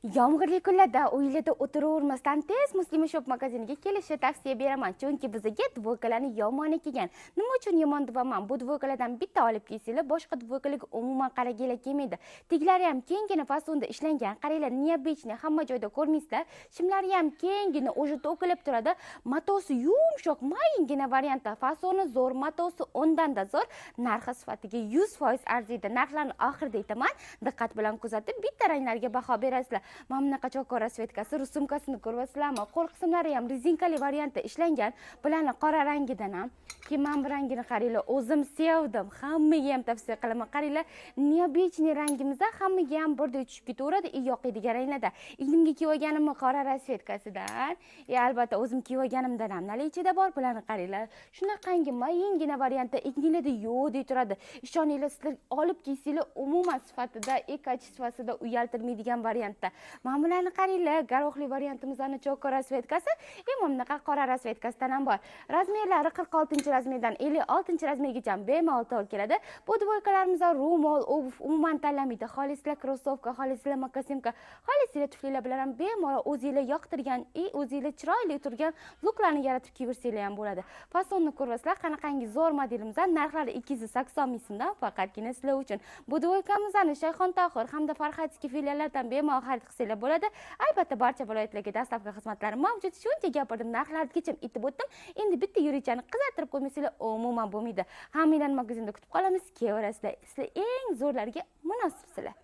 Yomg'irli kunlarda uylarda o'tiravermasdan tez Muslima Shop magaziniga kelishni tavsiya beraman. Chunki bizga dvoykalarni yomoni kelgan. Nima uchun yomon deyapman? Bu dvoykalardan bitta olib kelsanglar, boshqa dvoykalarga umuman qaraganglar kelmaydi. Teglari ham kengina fasonda ishlangan. Qaranglar, neobычный, hamma joyda ko'rmaysizlar. Shimlari ham kengina, o'sha to'kilib turadi. Matosi yumshoq, mayingina variantda. Fasoni zo'r, matosi ondan-da zo'r. Narxi sifatiga 100% arziydi. Narxlarni oxirida aytaman. Diqqat bilan kuzatib, bitta ranglarga baho berasizlar. Mana bunaqa chokor rasvetkasi, rusumkasini ko'ryapsizlarmi? Qo'l qismlari ham rezinkali variantda ishlangan. Bularni qora rangidan ham. Keyin mana bu rangini qaranglar, o'zim sevdim. Hammaga ham tavsiya qilaman. Qaranglar, neobычный rangimizda hammaga ham birdek tushib ketaveradi, yoqiydigan ranglarda. Elimga kiyib olganim qora rasvetkasidan, albatta o'zim kiyib olganimdan ham nali ichida bor. Bularni qaranglar. Shunaqangi mayingina variantda ikkilarda yo'q deb turadi. Ishoninglar, sizlar olib kiysanglar umuman sifatida, kачествосida uyaltirmaydigan variantda. Mana bularni qaranglar, garohli variantimizning chokor rasvetkasi, mana bunaqa qora rasvetkasidan ham bor. Razmerlari 46-razmerdan 56-razmergacha bemalol to'g'ri keladi. Bu dvoykalarimiz ro'mol, obuv umuman tanlamaydi. Xolislar krossovka, xolislar mokasinka, xolislar tuflilar bilan ham bemalol o'zingizlar yoqtirgan, o'zingizlar chiroyli turgan luklarni yaratib kiyirsanglar ham bo'ladi. Fasonni ko'rasizlar, qanaqangi zo'r modelimizdan narxlari 280 ming so'mdan faqatgina sizlar uchun. Bu dvoykamizni Shayxontohur hamda Farhadskiy filiallaridan bemalol xarid qilsanglar bo'ladi. Albatta barcha viloyatlarga dastavka xizmatlari mavjud. Shuncha gapirdim, narxlargacha aytib o'tdim. Endi bitta yurichani qizartirib qo'ymasanglar umuman bo'lmaydi. Hammanglarni magazinda kutib qolamiz. Kelaverasizlar. Sizlar eng zo'rlarga munosibsizlar.